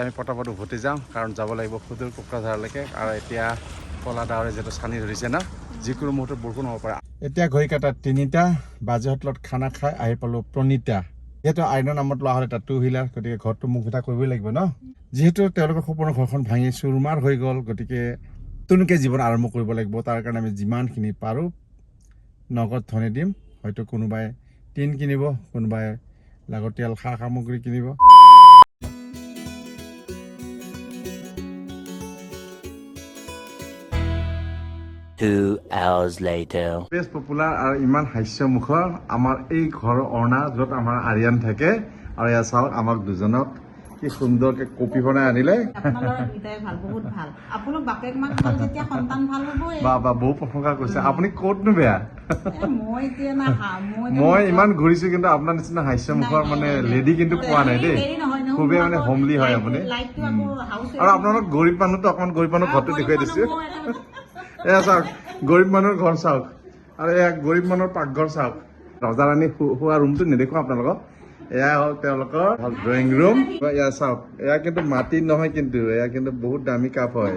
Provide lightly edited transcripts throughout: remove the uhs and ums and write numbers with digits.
আমি পটাপট উভতি যাওঁ কাৰণ যাব লাগিব সুদূৰ কোকৰাঝাৰলৈকে আৰু এতিয়া কলা ডাৱৰে যিহেতু চানি ধৰিছে না যিকোনো মুহূৰ্তত বৰষুণ হ'ব পাৰে এতিয়া ঘড়ী কাটা 3টা বাজে হোটেলত খানা খাই আহি পালো প্ৰণীতা যেহেতু আইনৰ নামত লোৱা হ'লে এটা 2 হুইলাৰ গতিকে ঘৰটো মুখ ভেটা কৰিবই লাগিব ন যেহেতু তেওঁলোকৰ সপোনৰ ঘৰখন ভাঙি চুৰমাৰ হৈ গ'ল গতিকে নতুনকৈ জীৱন আৰম্ভ কৰিব লাগিব তাৰ কাৰণে আমি যিমানখিনি পাৰোঁ নগদ ধনে দিম হয়তো কোনোবাই টিন কিনিব কোনোবাই লাগতিয়াল সা সামগ্ৰী কিনিব 2 hours later. বেষ্ট পপুলাৰ আৰু ইমান হাস্যমুখৰ আমাৰ এই ঘৰৰ অৰ্ণা য'ত আমাৰ আৰিয়ান থাকে আৰু এয়া চাওক আমাক দুজনক কি সুন্দৰকৈ কপি বনাই আনিলে বা বহু প্ৰশংসা কৰিছে আপুনি ক'তনো বেয়া মই ইমান ঘূৰিছো কিন্তু আপোনাৰ নিচিনা হাস্যমুখৰ মানে লেডি কিন্তু পোৱা নাই দেই খুবেই মানে হোমলি হয় আপুনি আৰু আপোনালোক গৰীব মানুহটো অকণমান গৰীব মানুহ ঘৰটো দেখুৱাই দিছো এয়া চাওক গৰীব মানুহৰ ঘৰ চাওক আৰু এয়া গৰীব মানুহৰ পাকঘৰ চাওক ৰজা ৰাণী শোৱা ৰুমটো নেদেখো আপোনালোকক এয়া হ'ল তেওঁলোকৰ ড্ৰয়িং ৰুম এয়া চাওক এয়া কিন্তু মাটি নহয় কিন্তু এয়া কিন্তু বহুত দামী কাপ হয়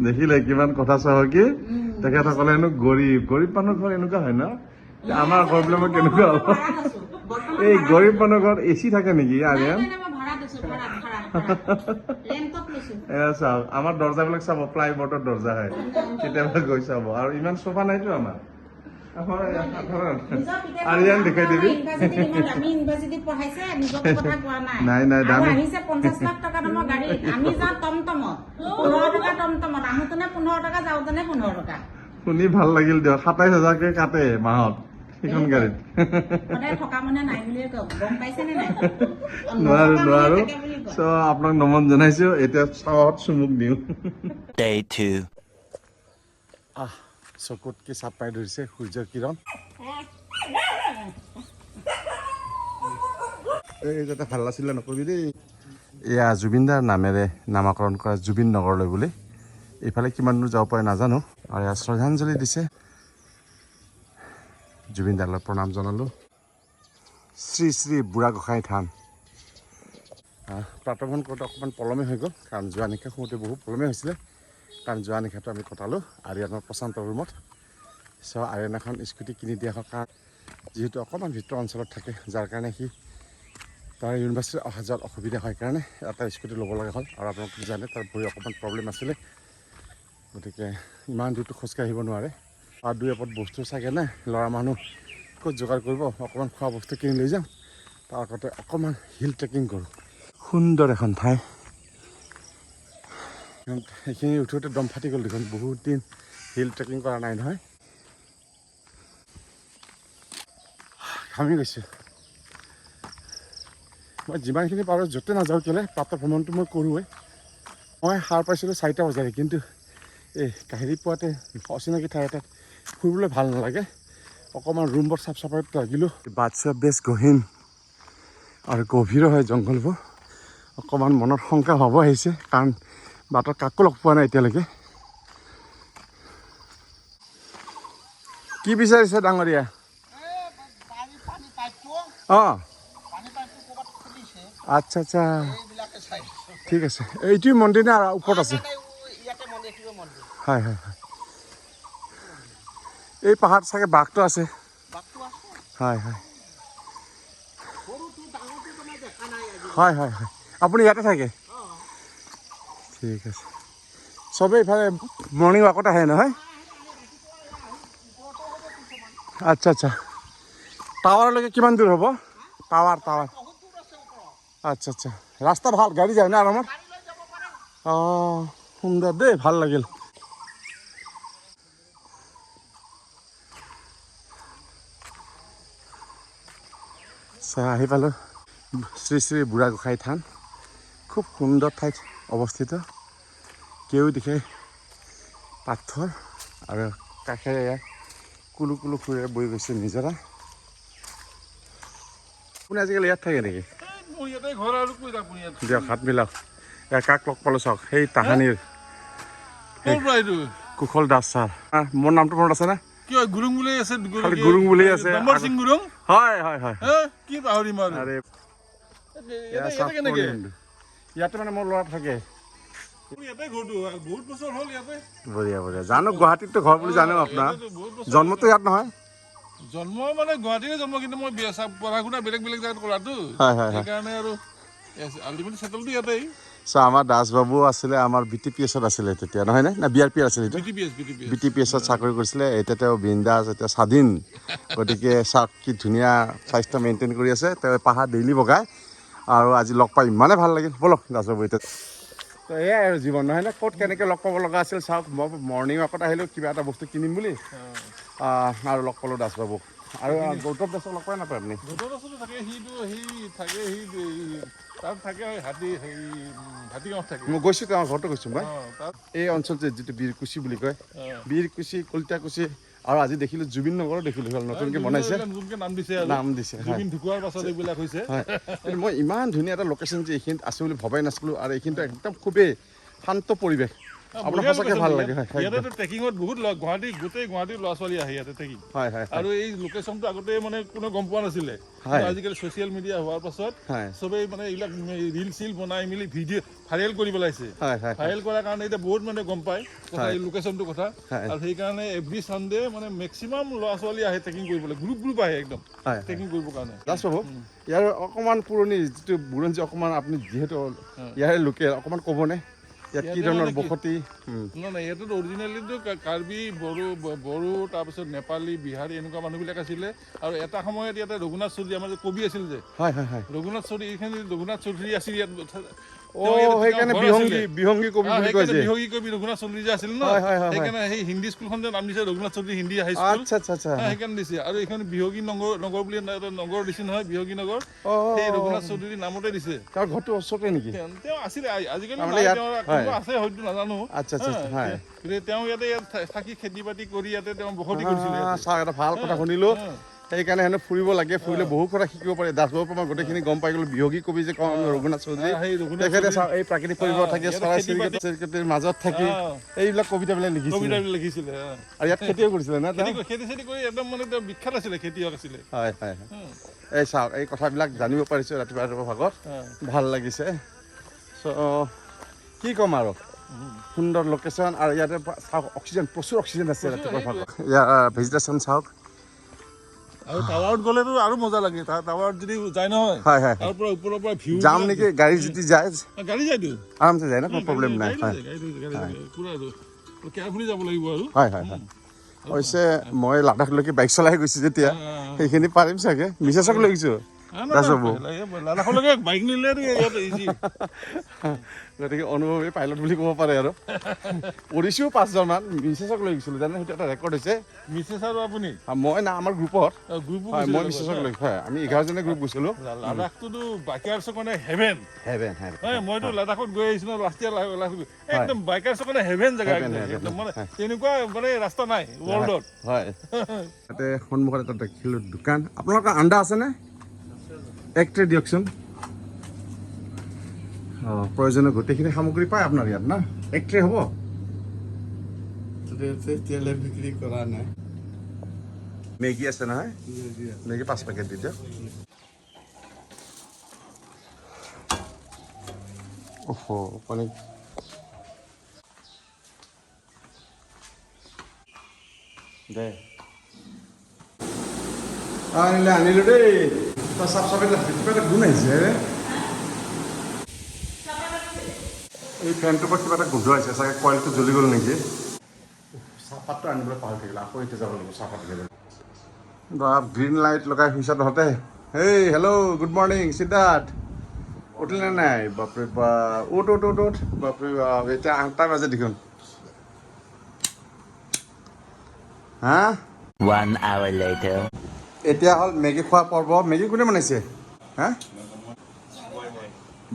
দেখিলে কিমান কথা চহকী তেখেতসকলে হেনো গৰীব মানুহৰ ঘৰ এনেকুৱা হয় ন আমাৰ ঘৰবিলাক কেনেকুৱা হ'ব এই গৰীব মানুহৰ ঘৰত এচি থাকে নেকি আৰিয়ান চাওক আমাৰ দৰ্জাবিলাক চাব প্লাইবৰ্ডৰ দৰ্জা হয় কেতিয়াবা গৈ চাব আৰু ইমান চোফা নাইতো আমাৰ আৰিয়ান দেখাই দিবি নাই নাই দামী শুনি ভাল লাগিল দিয়ক ২৭,০০০কে কাটে মাহত সেইখন গাড়ীত নোৱাৰো চ' আপোনাক নমন জনাইছো এতিয়া চাহত চুমুক দিওঁ Day 2. চকুত কি চাপ পাই ধৰিছে সূৰ্যৰ কিৰণ এই যাতে ভাল নাছিলে নকবি দেই এয়া জুবিনদাৰ নামেৰে নামাকৰণ কৰা জুবিন নগৰলৈ বুলি এইফালে কিমান দূৰ যাব পাৰে নাজানো আৰু এয়া শ্ৰদ্ধাঞ্জলি দিছে জুবিনদালৈ প্ৰণাম জনালোঁ শ্ৰী শ্ৰী বুঢ়াগোসাঁই থান প্ৰাতঃভ্ৰমণ কৰোঁতে অকণমান পলমে হৈ গ'ল কাৰণ যোৱা নিশা শুওঁতে বহুত পলমে হৈছিলে কাৰণ যোৱা নিশাটো আমি কটালোঁ আৰিয়ানৰ প্ৰশান্ত ৰুমত চ' আৰিয়ানাখন স্কুটি কিনি দিয়া হয় কাৰণ যিহেতু অকণমান ভিতৰ অঞ্চলত থাকে যাৰ কাৰণে সি তাৰ ইউনিভাৰ্চিটিত অহা যোৱাত অসুবিধা হয় কাৰণে এটা স্কুটি ল'ব লগা হ'ল আৰু আপোনালোকে জানে তাৰ ভৰি অকণমান প্ৰব্লেম আছিলে গতিকে ইমান দূৰটো খোজকাঢ়ি আহিব নোৱাৰে আৰু 2 এপদ বস্তু চাগে নাই ল'ৰা মানুহ ক'ত যোগাৰ কৰিব অকণমান খোৱা বস্তু কিনি লৈ যাম তাৰ আগতে অকণমান হিল ট্ৰেকিং কৰোঁ সুন্দৰ এখন ঠাই সেইখিনি উঠোতে দম ফাটি গ'ল দেখোন বহুত দিন হিল ট্ৰেকিং কৰা নাই নহয় ঘামি গৈছোঁ মই যিমানখিনি পাৰোঁ য'তে নাযাওঁ কেলৈ প্ৰাতঃ ভ্ৰমণটো মই কৰোঁৱেই মই সাৰ পাইছিলোঁ 4টা বজাতে কিন্তু এই কাহিৰী পোৱাতে অচিনাকি ঠাই এটাত ফুৰিবলৈ ভাল নালাগে অকণমান ৰুমবোৰ চাফ চাফাইত লাগিলোঁ বাটচোৱা বেছ গহীন আৰু গভীৰো হয় জংঘলবোৰ অকণমান মনত শংকা ভাব আহিছে কাৰণ বাটত কাকো লগ পোৱা নাই এতিয়ালৈকে কি বিচাৰিছে ডাঙৰীয়া অঁ আচ্ছা আচ্ছা ঠিক আছে এইটোৱে মন্দিৰ নে ওপৰত আছে হয় হয় হয় এই পাহাৰত চাগে বাঘটো আছে হয় হয় হয় হয় হয় আপুনি ইয়াতে থাকে ঠিক আছে চবেই ইফালে মৰ্ণিং ৱাকত আহে নহয় আচ্ছা আচ্ছা টাৱাৰলৈকে কিমান দূৰ হ'ব টাৱাৰ আচ্ছা আচ্ছা ৰাস্তা ভাল গাড়ী যায় না আৰামত অঁ সুন্দৰ দেই ভাল লাগিল আহি পালোঁ শ্ৰী শ্ৰী বুঢ়াগোসাঁই থান খুব সুন্দৰ ঠাইত অৱস্থিত কেউ দিশে পাথৰ আৰু কাষেৰে কুলু কুলু ফুৰে বৈ গৈছে নিজৰা আপুনি আজিকালি ইয়াত থাকে নেকি দিয়ক হাত মিলাওক এয়া কাক লগ পালোঁ চাওক সেই তাহানিৰ কুশল দাস ছাৰ মোৰ নামটো মনত আছেনে কি গুৰুং বুলি আছে খালি গুৰুং বুলি আছে নম্বৰ সিং গুৰুং হয় হয় হয় কি পাহৰি মাৰ আৰে ইয়াতে কেনেকে ইয়াতে মানে মোৰ ল'ৰা থাকে ইয়াতে ঘৰটো বহুত বছৰ হ'ল ইয়াতে বঢ়িয়া বঢ়িয়া জানো গুৱাহাটীততো ঘৰ বুলি জানো আপোনাৰ জন্মটো ইয়াত নহয় জন্ম মানে গুৱাহাটীতে জন্ম কিন্তু মই পঢ়া শুনা বেলেগ বেলেগ জেগাত কৰাটো হয় হয় সেইকাৰণে আৰু আল্টিমেটলি সেটেলটো ইয়াতেই চ' আমাৰ দাসবাবু আছিলে আমাৰ BTPS-ত আছিলে তেতিয়া নহয় নে না BRP আছিলে এইটো BTPS-ত চাকৰি কৰিছিলে এতিয়া তেওঁ বিন্দাছ এতিয়া স্বাধীন গতিকে চাওক কি ধুনীয়া স্বাস্থ্য মেইনটেইন কৰি আছে তেওঁ পাহাৰ ডেইলি বগায় আৰু আজি লগ পাই ইমানে ভাল লাগিল বলক দাসবাবু এতিয়া তো এয়াই আৰু জীৱন নহয় নে ক'ত কেনেকৈ লগ পাব লগা আছিল চাওক মই মৰ্ণিং ৱাকত আহিলোঁ কিবা এটা বস্তু কিনিম বুলি আৰু লগ পালোঁ দাসবাবুক আৰু গৌতম দাসক লগ পাই নাপায় আপুনি থাকে তাত থাকে হাতীগাঁৱত থাকে মই গৈছোঁ তেওঁৰ ঘৰতো গৈছোঁ মই এই অঞ্চলটো যিটো বীৰকুচি বুলি কয় বীৰকুচি কলিতাকুচি আৰু আজি দেখিলোঁ জুবিন নগৰো দেখিলোঁ নতুনকৈ বনাইছে নাম দিছে কিন্তু মই ইমান ধুনীয়া এটা লোকেশ্যন যে এইখিনিত আছোঁ বুলি ভবাই নাছিলোঁ আৰু এইখিনিতো একদম খুবেই শান্ত পৰিৱেশ আপোনাৰ সঁচাকৈ ভাল লাগে ইয়াতে ট্ৰেকিঙত বহুত গোটেই গুৱাহাটীৰ ল'ৰা ছোৱালী আহে ইয়াতে ট্ৰেকিং আৰু এই লোকেশ্যনটো আগতে মানে কোনো গম পোৱা নাছিলে আজিকালি ছ'চিয়েল মিডিয়া হোৱাৰ পাছত চবেই মানে এইবিলাক ৰিল চিল বনাই মেলি ভিডিঅ' ভাইৰেল কৰি পেলাইছে ভাইৰেল কৰাৰ কাৰণে এতিয়া বহুত মানে গম পায় এই লোকেশ্যনটোৰ কথা আৰু সেইকাৰণে এভৰি ছানডে মানে মেক্সিমাম ল'ৰা ছোৱালী আহে ট্ৰেকিং কৰিবলৈ গ্ৰুপ আহে একদম ট্ৰেকিং কৰিবৰ কাৰণে দাসবাবু ইয়াৰ অকণমান পুৰণি যিটো বুৰঞ্জী অকণমান আপুনি যিহেতু ইয়াৰে লোকে অকণমান ক'বনে ইয়াত কি ধৰণৰ বসতি নাই ইয়াতেতো অৰিজিনেলিতো কাৰ্বি বড়ো তাৰপিছত নেপালী বিহাৰী এনেকুৱা মানুহবিলাক আছিলে আৰু এটা সময়ত ইয়াতে ৰঘুনাথ চৌধুৰী আমাৰ যে কবি আছিল যে ৰঘুনাথ চৌধুৰী এইখিনি ৰঘুনাথ চৌধুৰী আছিল ইয়াত সেইকাৰণে বিহংগী কবি বুলি কয় যে বিহংগী কবি ৰঘুনাথ চৌধুৰী যে আছিল ন সেইকাৰণে সেই হিন্দী স্কুলখন যে নাম দিছে ৰঘুনাথ চৌধুৰী হিন্দী হাই স্কুল সেইকাৰণে দিছে আৰু এইখন বিহগী নগৰ বুলি নগৰ দিছে নহয় বিহগী নগৰ সেই ৰঘুনাথ চৌধুৰী নামতে দিছে তাৰ ঘৰটো ওচৰতে নেকি তেওঁ আছিলে আজিকালি আছে হয়তো নাজানো তেওঁ ইয়াতে থাকি খেতি বাতি কৰি ইয়াতে তেওঁ বসতি কৰিছিলে এটা ভাল কথা শুনিলো সেইকাৰণে হেনো ফুৰিব লাগে ফুৰিলে বহু কথা শিকিব পাৰে দাসবাবুৰ পৰা মই গোটেইখিনি গম পাই গ'লো বিহগী কবি যে কওঁ ৰঘুনাথ চৌধুৰী তেখেতে চাওঁ এই প্ৰাকৃতিক পৰিৱেশ থাকি চৰাই চিৰিকটিৰ মাজত থাকি এইবিলাক কবিতাবিলাক লিখিছিলে আৰু ইয়াত খেতিও কৰিছিলে না খেতি চেতি কৰি একদম মানে তেওঁ বিখ্যাত আছিলে খেতিয়ক আছিলে হয় এই চাওক এই কথাবিলাক জানিব পাৰিছোঁ ৰাতিপুৱা ভাগত ভাল লাগিছে চ' কি ক'ম আৰু সুন্দৰ লোকেশ্যন আৰু ইয়াতে চাওক অক্সিজেন প্ৰচুৰ অক্সিজেন আছে ৰাতিপুৱা ভাগত ইয়াৰ ভেজিটেশ্যন চাওক আৰু টাৱাৰত গ'লেতো আৰু মজা লাগে টাৱাৰত যদি যায় নহয় তাৰ পৰা ওপৰৰ পৰা ভিউ যাম নেকি গাড়ী যদি যায় গাড়ী যায়তো আৰামছে যায় না কোনো প্ৰব্লেম নাই পুৰা কেয়াৰফুলি যাব লাগিব আৰু হয় অৱশ্যে মই লাডাখলৈকে বাইক চলাই গৈছোঁ যেতিয়া সেইখিনি পাৰিম চাগে মিছেছক লৈ গৈছোঁ লাডাখলৈকে বাইক নিলেতো ইয়াত ইজি গতিকে অনুভৱী পাইলট বুলি ক'ব পাৰে আৰু পৰিছোঁ 5জনমান মিছেছক লৈ গৈছিলোঁ জানে সেইটো এটা ৰেকৰ্ড হৈছে মিছেছ আৰু আপুনি মই না আমাৰ গ্ৰুপত মই মিছেছক লৈ আমি 11জনে গ্ৰুপ গৈছিলোঁ লাডাখটোতো বাইকাৰ্ছৰ কাৰণে হেভেন মইতো লাডাখত গৈ আহিছোঁ লাষ্ট ইয়াৰ একদম বাইকাৰ্ছৰ কাৰণে হেভেন জেগা একদম মানে তেনেকুৱা মানে ৰাস্তা নাই ৱৰ্ল্ডত তাতে সন্মুখত এটা দেখিলোঁ দোকান আপোনালোকৰ আণ্ডা আছেনে এক ট্ৰে দিয়কচোন প্ৰয়োজনীয় গোটেইখিনি সামগ্ৰী পায় আপোনাৰ ইয়াত না এক ট্ৰে হ'ব তেতিয়ালৈ বিক্ৰী কৰা নাই মেগী আছে নহয় মেগী 5 পেকেট দি দিয়ক পানী দে আনিলোঁ দেই চাফ চাফাই কিবা এটা গুণ আহিছে এই ফেনটোৰ পৰা কিবা এটা গোন্ধ আহিছে চাগে কইলটো জ্বলি গ'ল নেকি চাহপাতটো আনিবলৈ পাহৰি থাকিলে আকৌ এতিয়া যাব লাগিব চাহপাত বা গ্ৰীণ লাইট লগাই শুইছা তহঁতে হেই হেল্ল' গুড মৰ্ণিং সিদ্ধাৰ্থ উঠিলে নাই বাপৰে বা উঠ বাপৰে বাপ এতিয়া 8টা বাজে দেখোন হা 1 hour later এতিয়া হ'ল মেগী খোৱা পৰ্ব মেগী কোনে বনাইছে হা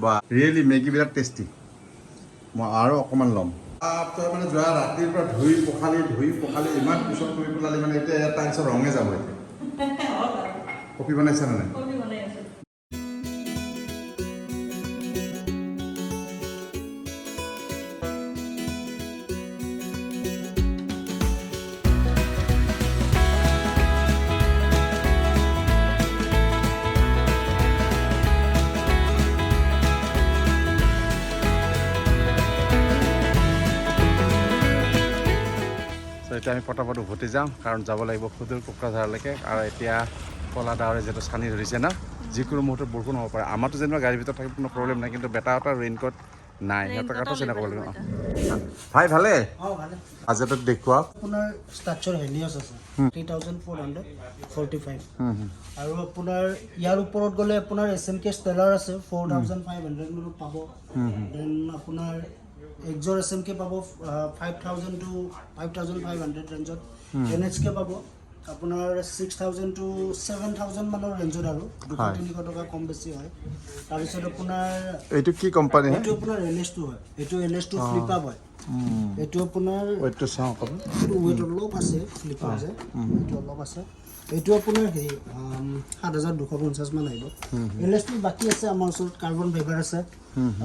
বা ৰিয়েলি মেগী বিৰাট টেষ্টি মই আৰু অকণমান ল'ম তই মানে যোৱা ৰাতিৰ পৰা ধুই পখালি ইমান পিছত কৰি পেলালি মানে এতিয়া ইয়াত টাইমছত ৰঙে যাব এতিয়া কফি বনাইছে নে নাই এতিয়া আমি পটাপট উভতি যাওঁ কাৰণ যাব লাগিব সুদূৰ কোকৰাঝাৰলৈকে আৰু এতিয়া কলা ডাৱৰে যিহেতু চানি ধৰিছে ন যিকোনো মুহূৰ্তত বৰষুণ হ'ব পাৰে আমাৰতো যেনিবা গাড়ীৰ ভিতৰত থাকি কোনো প্ৰব্লেম নাই কিন্তু বেটা এটা ৰেইনকোট নাই সিহঁতৰ কথা চিন্তা কৰিব লাগিব ভাই ভালে বাজেটত দেখুৱা আপোনাৰ ষ্ট্ৰাকচাৰ হেলিয়াছ আছে 3445 আৰু আপোনাৰ ইয়াৰ ওপৰত গ'লে আপোনাৰ SMK ষ্টেলাৰ আছে 4500 মানত পাব দেন আপোনাৰ এক্সৰ SMK পাব 5000 to 5500 ৰেঞ্জত NHK পাব আপোনাৰ 6000 to 7000 মানৰ ৰেঞ্জত আৰু 200-300 টকা কম বেছি হয় তাৰপিছত আপোনাৰ এইটো কি কোম্পানী হয় এইটো আপোনাৰ LS2 হয় এইটো LS2 ফ্লিপ আপ হয় এইটো আপোনাৰ ওয়েটটো চাওঁ অকণ ওয়েট অলপ আছে ফ্লিপ আপ আছে এইটো অলপ আছে এইটো আপোনাৰ হেৰি 7250 মান আহিব LS2 বাকী আছে আমাৰ ওচৰত কাৰ্বন ফাইবাৰ আছে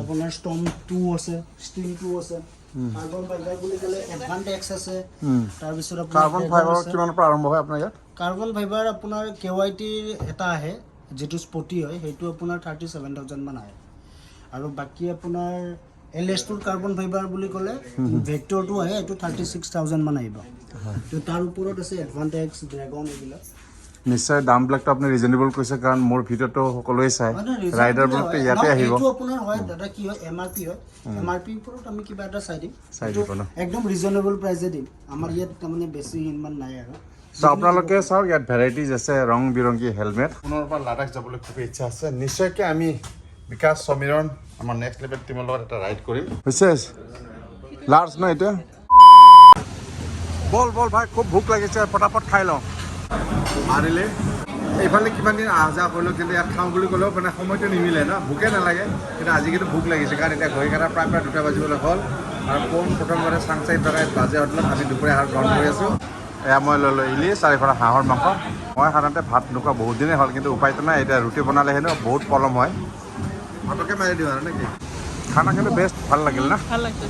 আপোনাৰ ষ্টৰ্ম 2 আছে ষ্টিল 2 আছে কাৰ্বন ফাইবাৰ বুলি ক'লে এডভান্স এক্স আছে তাৰপিছত আপোনাৰ কাৰ্বন ফাইবাৰ কিমানৰ পৰা আৰম্ভ হয় আপোনাৰ ইয়াত কাৰ্বন ফাইবাৰ আপোনাৰ KYT এটা আহে যেটো স্পটি হয় সেইটো আপোনাৰ 37000 মান আহে আৰু বাকি আপোনাৰ LS2 কাৰ্বন ফাইবাৰ বুলি ক'লে ভেক্টৰটো আহে এইটো 36000 মান আহিব তো তাৰ ওপৰত আছে এডভান্স এক্স ড্ৰাগন এইবিলাক নিশ্চয় দামবিলাকতো আপুনি ৰিজনেবল কৈছে কাৰণ মোৰ ভিডিঅ'টো সকলোৱে চাই ৰাইডাৰবিলাকতো ইয়াতে আহিব এইটো আপোনাৰ হয় দাদা কি হয় MRP হয় MRP ওপৰত আমি কিবা এটা চাই দিম একদম ৰিজনেবল প্ৰাইসে দিম আমাৰ ইয়াত তাৰমানে বেছি ইমান নাই আৰু সো আপোনালোকে চাওক ইয়াত ভেৰাইটিজ আছে ৰং বিৰংগী হেলমেট পুনৰ পৰা লাডাখ যাবলৈ খুব ইচ্ছা আছে নিশ্চয়কৈ আমি বিকাশ সমীৰণ আমাৰ নেক্সট লেভেল টিমৰ লগত এটা ৰাইড কৰিম হৈছে লাৰ্জ ন এতিয়া বল বল ভাই খুব ভোক লাগিছে পটাপট খাই লওঁ মাৰিলে এইফালে কিমান দিন আহ যাহ কৰিলোঁ কিন্তু ইয়াত খাওঁ বুলি ক'লেও মানে সময়টো নিমিলে ন ভোকে নালাগে কিন্তু আজি কিন্তু ভোক লাগিছে কাৰণ এতিয়া ঘড়ী কাটা প্ৰায় 2টা বাজিবলৈ হ'ল আৰু প্ৰথমবাৰে চাংচাই টকাই বাজে হোটেলত আমি দুপৰীয়া আহাৰ গ্ৰহণ কৰি আছোঁ এয়া মই লৈ ইলিছ চাৰিফালে হাঁহৰ মাংস মই সাধাৰণতে ভাত নোখোৱা বহুত দিনেই হ'ল কিন্তু উপায়টো নাই এতিয়া ৰুটি বনালে হেনো বহুত পলম হয় ভাতকে মাৰি দিওঁ আৰু নেকি খানা কিন্তু বেষ্ট ভাল লাগিল না ভাল লাগছে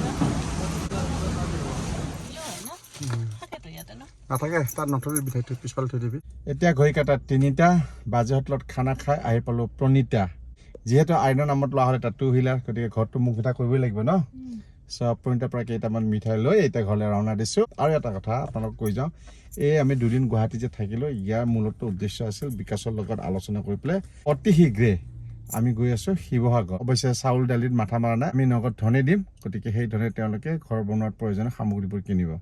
নাথাকে তাত নথবি বিঠাইটো পিছফালে থৈ দিবি এতিয়া ঘড়ী কাটা 3টা বাজে হোটেলত খানা খাই আহি পালোঁ প্ৰণীতা যিহেতু আইনৰ নামত লোৱা হ'লে তাত 2 হুইলাৰ গতিকে ঘৰটো মুখ এটা কৰিবই লাগিব ন সব প্ৰণীতাৰ পৰা কেইটামান মিঠাই লৈ এতিয়া ঘৰলৈ ৰাওনা দিছোঁ আৰু এটা কথা আপোনালোকক কৈ যাওঁ এই আমি দুদিন গুৱাহাটী যে থাকিলোঁ ইয়াৰ মূলত উদ্দেশ্য আছিল বিকাশৰ লগত আলোচনা কৰি পেলাই অতি শীঘ্ৰে আমি গৈ আছোঁ শিৱসাগৰ অৱশ্যে চাউল দালিত মাথা মাৰা নাই আমি নগদ ধনে দিম গতিকে সেই ধনে তেওঁলোকে ঘৰ বনোৱাৰ প্ৰয়োজনীয় সামগ্ৰীবোৰ কিনিব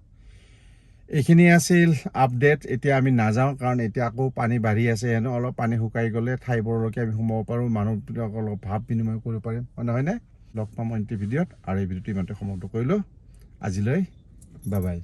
এইখিনি আছিল আপডেট এতিয়া আমি নাযাওঁ কাৰণ এতিয়া আকৌ পানী বাঢ়ি আছে হেনো অলপ পানী শুকাই গ'লে ঠাইবোৰলৈকে আমি সোমাব পাৰোঁ মানুহবিলাকক অলপ ভাৱ বিনিময় কৰিব পাৰিম নহয়নে লগ পাম অন্য ভিডিঅ'ত আৰু এই ভিডিঅ'টো ইমানতে সমাপ্ত কৰিলোঁ আজিলৈ বাই বাই